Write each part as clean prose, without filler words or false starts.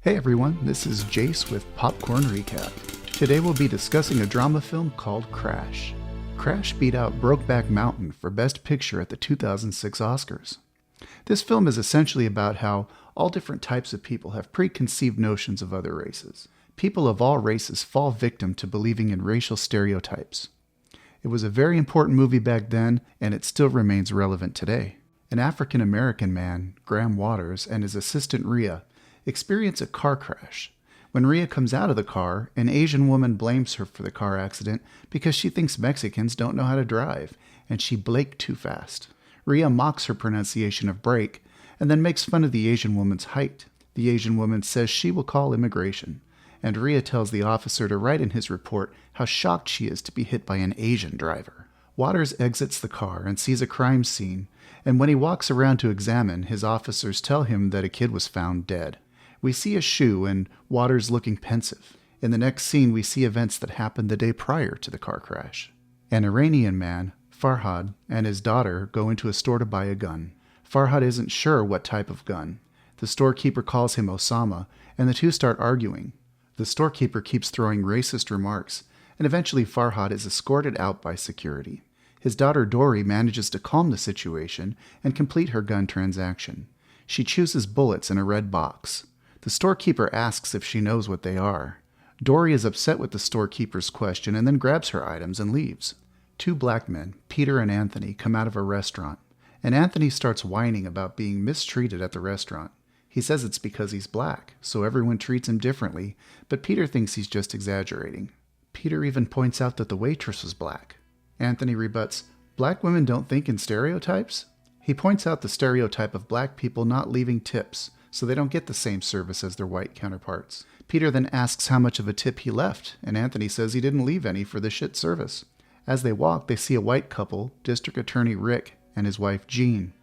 Hey everyone, this is Jace with Popcorn Recap. Today we'll be discussing a drama film called Crash. Crash beat out Brokeback Mountain for Best Picture at the 2006 Oscars. This film is essentially about how all different types of people have preconceived notions of other races. People of all races fall victim to believing in racial stereotypes. It was a very important movie back then, and it still remains relevant today. An African-American man, Graham Waters, and his assistant Rhea experience a car crash. When Rhea comes out of the car, an Asian woman blames her for the car accident because she thinks Mexicans don't know how to drive, and she braked too fast. Rhea mocks her pronunciation of brake, and then makes fun of the Asian woman's height. The Asian woman says she will call immigration, and Rhea tells the officer to write in his report how shocked she is to be hit by an Asian driver. Waters exits the car and sees a crime scene, and when he walks around to examine, his officers tell him that a kid was found dead. We see a shoe and Waters looking pensive. In the next scene, we see events that happened the day prior to the car crash. An Iranian man, Farhad, and his daughter go into a store to buy a gun. Farhad isn't sure what type of gun. The storekeeper calls him Osama, and the two start arguing. The storekeeper keeps throwing racist remarks, and eventually Farhad is escorted out by security. His daughter Dory manages to calm the situation and complete her gun transaction. She chooses bullets in a red box. The storekeeper asks if she knows what they are. Dory is upset with the storekeeper's question and then grabs her items and leaves. Two black men, Peter and Anthony, come out of a restaurant, and Anthony starts whining about being mistreated at the restaurant. He says it's because he's black, so everyone treats him differently, but Peter thinks he's just exaggerating. Peter even points out that the waitress was black. Anthony rebuts, "Black women don't think in stereotypes?" He points out the stereotype of black people not leaving tips, so they don't get the same service as their white counterparts. Peter then asks how much of a tip he left, and Anthony says he didn't leave any for the shit service. As they walk, they see a white couple, District Attorney Rick and his wife Jean.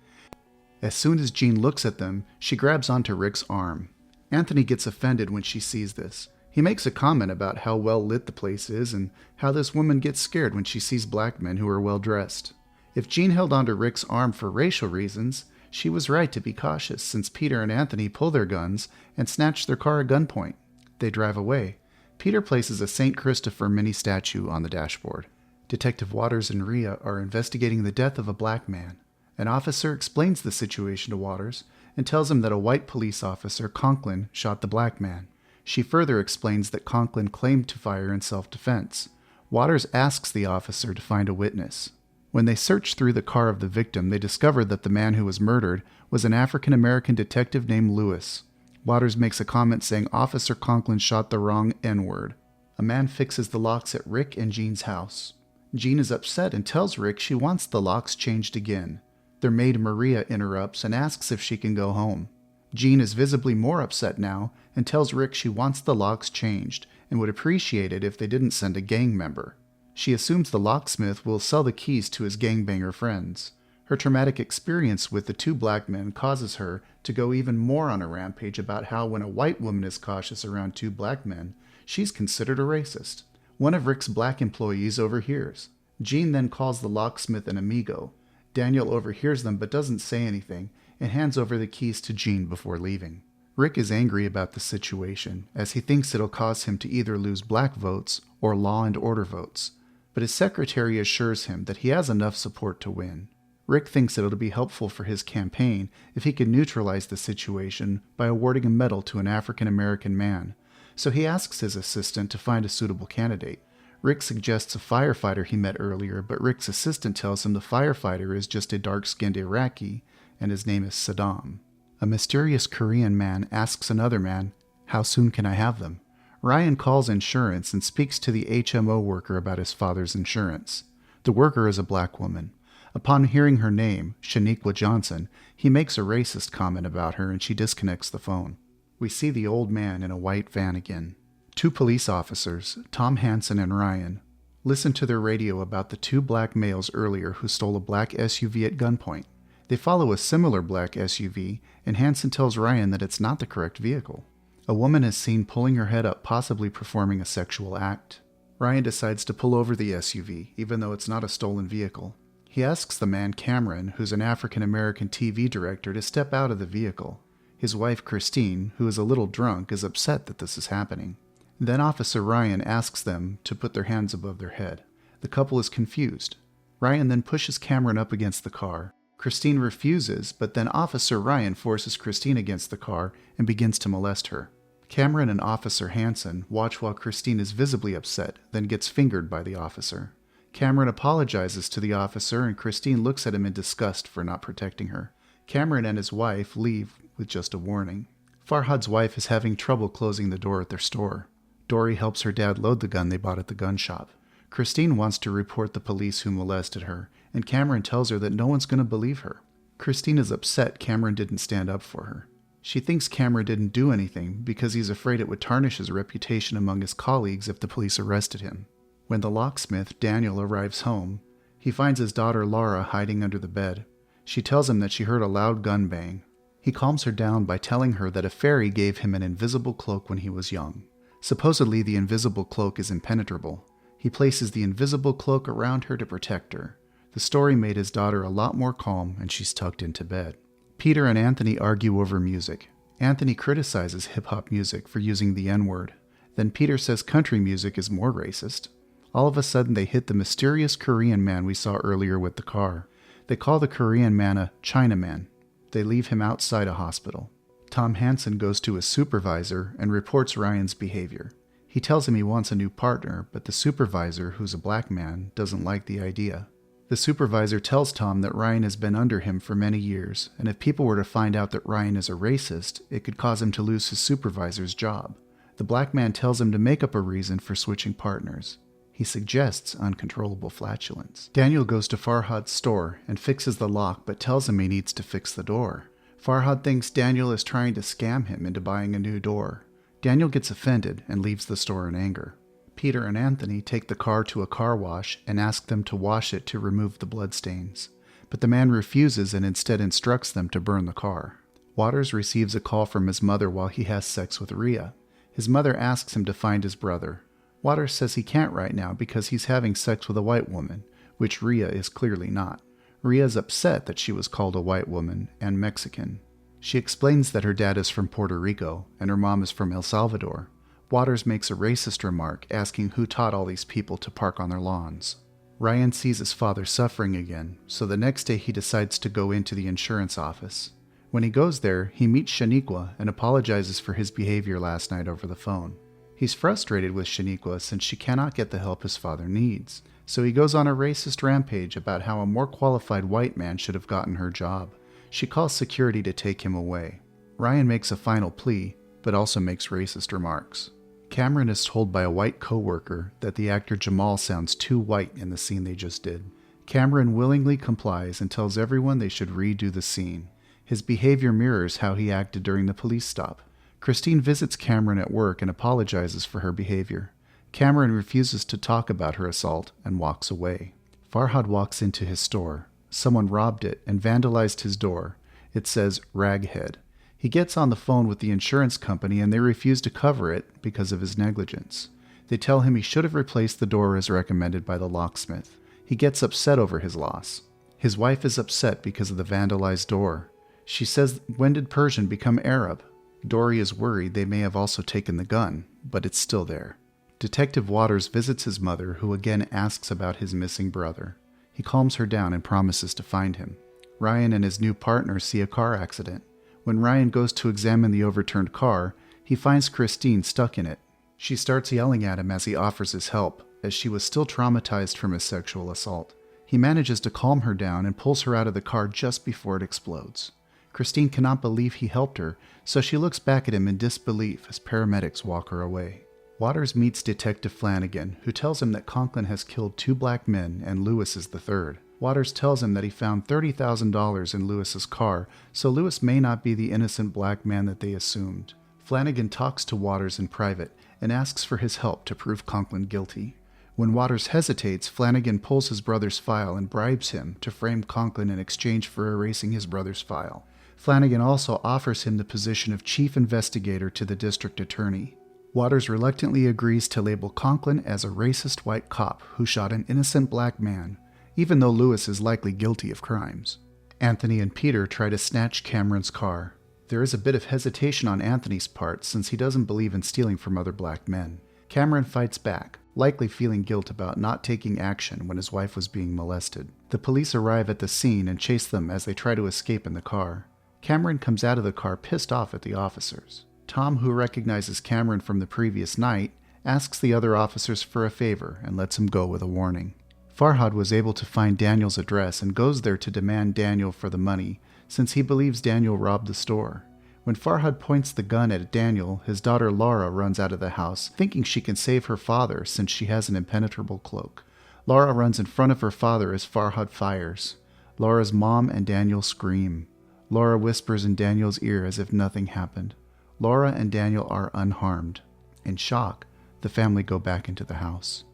As soon as Jean looks at them, she grabs onto Rick's arm. Anthony gets offended when she sees this. He makes a comment about how well lit the place is and how this woman gets scared when she sees black men who are well dressed. If Jean held onto Rick's arm for racial reasons, she was right to be cautious since Peter and Anthony pull their guns and snatch their car at gunpoint. They drive away. Peter places a St. Christopher mini statue on the dashboard. Detective Waters and Rhea are investigating the death of a black man. An officer explains the situation to Waters and tells him that a white police officer, Conklin, shot the black man. She further explains that Conklin claimed to fire in self-defense. Waters asks the officer to find a witness. When they search through the car of the victim, they discover that the man who was murdered was an African-American detective named Lewis. Waters makes a comment saying Officer Conklin shot the wrong N-word. A man fixes the locks at Rick and Jean's house. Jean is upset and tells Rick she wants the locks changed again. Their maid Maria interrupts and asks if she can go home. Jean is visibly more upset now and tells Rick she wants the locks changed and would appreciate it if they didn't send a gang member. She assumes the locksmith will sell the keys to his gangbanger friends. Her traumatic experience with the two black men causes her to go even more on a rampage about how when a white woman is cautious around two black men, she's considered a racist. One of Rick's black employees overhears. Jean then calls the locksmith an amigo. Daniel overhears them but doesn't say anything and hands over the keys to Jean before leaving. Rick is angry about the situation as he thinks it'll cause him to either lose black votes or law and order votes. But his secretary assures him that he has enough support to win. Rick thinks it'll be helpful for his campaign if he can neutralize the situation by awarding a medal to an African-American man, so he asks his assistant to find a suitable candidate. Rick suggests a firefighter he met earlier, but Rick's assistant tells him the firefighter is just a dark-skinned Iraqi, and his name is Saddam. A mysterious Korean man asks another man, "How soon can I have them?" Ryan calls insurance and speaks to the HMO worker about his father's insurance. The worker is a black woman. Upon hearing her name, Shaniqua Johnson, he makes a racist comment about her and she disconnects the phone. We see the old man in a white van again. Two police officers, Tom Hansen and Ryan, listen to their radio about the two black males earlier who stole a black SUV at gunpoint. They follow a similar black SUV, and Hansen tells Ryan that it's not the correct vehicle. A woman is seen pulling her head up, possibly performing a sexual act. Ryan decides to pull over the SUV, even though it's not a stolen vehicle. He asks the man Cameron, who's an African-American TV director, to step out of the vehicle. His wife, Christine, who is a little drunk, is upset that this is happening. Then Officer Ryan asks them to put their hands above their head. The couple is confused. Ryan then pushes Cameron up against the car. Christine refuses, but then Officer Ryan forces Christine against the car and begins to molest her. Cameron and Officer Hansen watch while Christine is visibly upset, then gets fingered by the officer. Cameron apologizes to the officer, and Christine looks at him in disgust for not protecting her. Cameron and his wife leave with just a warning. Farhad's wife is having trouble closing the door at their store. Dory helps her dad load the gun they bought at the gun shop. Christine wants to report the police who molested her, and Cameron tells her that no one's going to believe her. Christine is upset Cameron didn't stand up for her. She thinks Cameron didn't do anything because he's afraid it would tarnish his reputation among his colleagues if the police arrested him. When the locksmith, Daniel, arrives home, he finds his daughter Laura hiding under the bed. She tells him that she heard a loud gun bang. He calms her down by telling her that a fairy gave him an invisible cloak when he was young. Supposedly, the invisible cloak is impenetrable. He places the invisible cloak around her to protect her. The story made his daughter a lot more calm, and she's tucked into bed. Peter and Anthony argue over music. Anthony criticizes hip-hop music for using the N-word. Then Peter says country music is more racist. All of a sudden, they hit the mysterious Korean man we saw earlier with the car. They call the Korean man a Chinaman. They leave him outside a hospital. Tom Hansen goes to his supervisor and reports Ryan's behavior. He tells him he wants a new partner, but the supervisor, who's a black man, doesn't like the idea. The supervisor tells Tom that Ryan has been under him for many years, and if people were to find out that Ryan is a racist, it could cause him to lose his supervisor's job. The black man tells him to make up a reason for switching partners. He suggests uncontrollable flatulence. Daniel goes to Farhad's store and fixes the lock, but tells him he needs to fix the door. Farhad thinks Daniel is trying to scam him into buying a new door. Daniel gets offended and leaves the store in anger. Peter and Anthony take the car to a car wash and ask them to wash it to remove the bloodstains. But the man refuses and instead instructs them to burn the car. Waters receives a call from his mother while he has sex with Rhea. His mother asks him to find his brother. Waters says he can't right now because he's having sex with a white woman, which Rhea is clearly not. Rhea is upset that she was called a white woman and Mexican. She explains that her dad is from Puerto Rico and her mom is from El Salvador. Waters makes a racist remark asking who taught all these people to park on their lawns. Ryan sees his father suffering again, so the next day he decides to go into the insurance office. When he goes there, he meets Shaniqua and apologizes for his behavior last night over the phone. He's frustrated with Shaniqua since she cannot get the help his father needs, so he goes on a racist rampage about how a more qualified white man should have gotten her job. She calls security to take him away. Ryan makes a final plea, but also makes racist remarks. Cameron is told by a white co-worker that the actor Jamal sounds too white in the scene they just did. Cameron willingly complies and tells everyone they should redo the scene. His behavior mirrors how he acted during the police stop. Christine visits Cameron at work and apologizes for her behavior. Cameron refuses to talk about her assault and walks away. Farhad walks into his store. Someone robbed it and vandalized his door. It says Raghead. He gets on the phone with the insurance company and they refuse to cover it because of his negligence. They tell him he should have replaced the door as recommended by the locksmith. He gets upset over his loss. His wife is upset because of the vandalized door. She says, when did Persian become Arab? Dory is worried they may have also taken the gun, but it's still there. Detective Waters visits his mother, who again asks about his missing brother. He calms her down and promises to find him. Ryan and his new partner see a car accident. When Ryan goes to examine the overturned car, he finds Christine stuck in it. She starts yelling at him as he offers his help, as she was still traumatized from his sexual assault. He manages to calm her down and pulls her out of the car just before it explodes. Christine cannot believe he helped her, so she looks back at him in disbelief as paramedics walk her away. Waters meets Detective Flanagan, who tells him that Conklin has killed 2 black men and Lewis is the third. Waters tells him that he found $30,000 in Lewis's car, so Lewis may not be the innocent black man that they assumed. Flanagan talks to Waters in private and asks for his help to prove Conklin guilty. When Waters hesitates, Flanagan pulls his brother's file and bribes him to frame Conklin in exchange for erasing his brother's file. Flanagan also offers him the position of chief investigator to the district attorney. Waters reluctantly agrees to label Conklin as a racist white cop who shot an innocent black man, even though Lewis is likely guilty of crimes. Anthony and Peter try to snatch Cameron's car. There is a bit of hesitation on Anthony's part since he doesn't believe in stealing from other black men. Cameron fights back, likely feeling guilt about not taking action when his wife was being molested. The police arrive at the scene and chase them as they try to escape in the car. Cameron comes out of the car pissed off at the officers. Tom, who recognizes Cameron from the previous night, asks the other officers for a favor and lets him go with a warning. Farhad was able to find Daniel's address and goes there to demand Daniel for the money, since he believes Daniel robbed the store. When Farhad points the gun at Daniel, his daughter Laura runs out of the house, thinking she can save her father since she has an impenetrable cloak. Laura runs in front of her father as Farhad fires. Laura's mom and Daniel scream. Laura whispers in Daniel's ear as if nothing happened. Laura and Daniel are unharmed. In shock, the family go back into the house.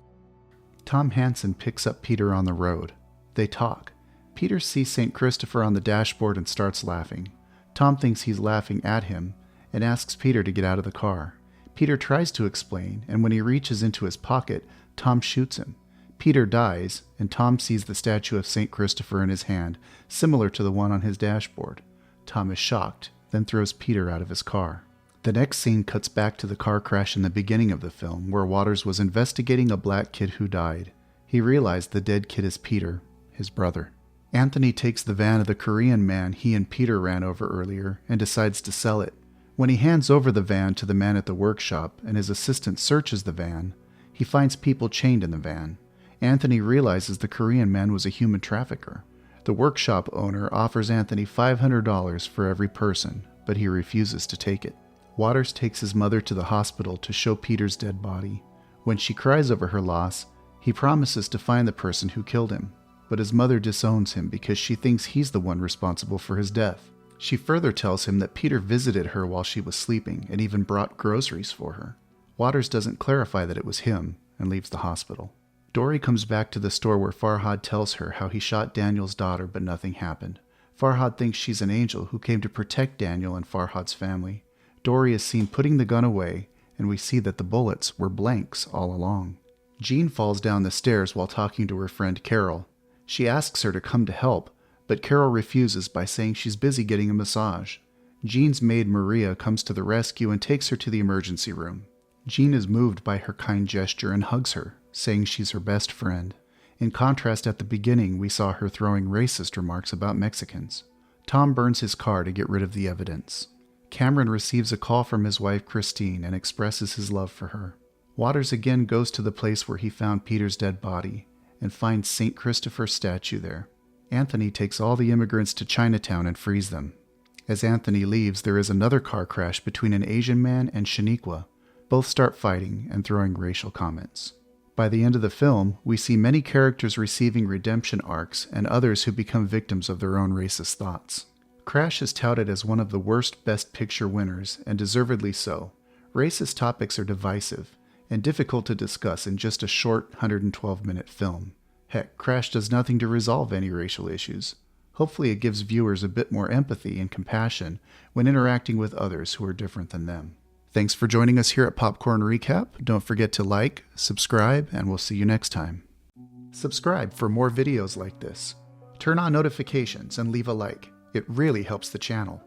Tom Hansen picks up Peter on the road. They talk. Peter sees St. Christopher on the dashboard and starts laughing. Tom thinks he's laughing at him and asks Peter to get out of the car. Peter tries to explain, and when he reaches into his pocket, Tom shoots him. Peter dies, and Tom sees the statue of St. Christopher in his hand, similar to the one on his dashboard. Tom is shocked, then throws Peter out of his car. The next scene cuts back to the car crash in the beginning of the film, where Waters was investigating a black kid who died. He realized the dead kid is Peter, his brother. Anthony takes the van of the Korean man he and Peter ran over earlier and decides to sell it. When he hands over the van to the man at the workshop and his assistant searches the van, he finds people chained in the van. Anthony realizes the Korean man was a human trafficker. The workshop owner offers Anthony $500 for every person, but he refuses to take it. Waters takes his mother to the hospital to show Peter's dead body. When she cries over her loss, he promises to find the person who killed him, but his mother disowns him because she thinks he's the one responsible for his death. She further tells him that Peter visited her while she was sleeping and even brought groceries for her. Waters doesn't clarify that it was him and leaves the hospital. Dory comes back to the store where Farhad tells her how he shot Daniel's daughter but nothing happened. Farhad thinks she's an angel who came to protect Daniel and Farhad's family. Dory is seen putting the gun away, and we see that the bullets were blanks all along. Jean falls down the stairs while talking to her friend Carol. She asks her to come to help, but Carol refuses by saying she's busy getting a massage. Jean's maid Maria comes to the rescue and takes her to the emergency room. Jean is moved by her kind gesture and hugs her, saying she's her best friend. In contrast, at the beginning, we saw her throwing racist remarks about Mexicans. Tom burns his car to get rid of the evidence. Cameron receives a call from his wife Christine and expresses his love for her. Waters again goes to the place where he found Peter's dead body and finds St. Christopher's statue there. Anthony takes all the immigrants to Chinatown and frees them. As Anthony leaves, there is another car crash between an Asian man and Shaniqua. Both start fighting and throwing racial comments. By the end of the film, we see many characters receiving redemption arcs and others who become victims of their own racist thoughts. Crash is touted as one of the worst Best Picture winners, and deservedly so. Racist topics are divisive and difficult to discuss in just a short 112-minute film. Heck, Crash does nothing to resolve any racial issues. Hopefully it gives viewers a bit more empathy and compassion when interacting with others who are different than them. Thanks for joining us here at Popcorn Recap. Don't forget to like, subscribe, and we'll see you next time. Subscribe for more videos like this. Turn on notifications and leave a like. It really helps the channel.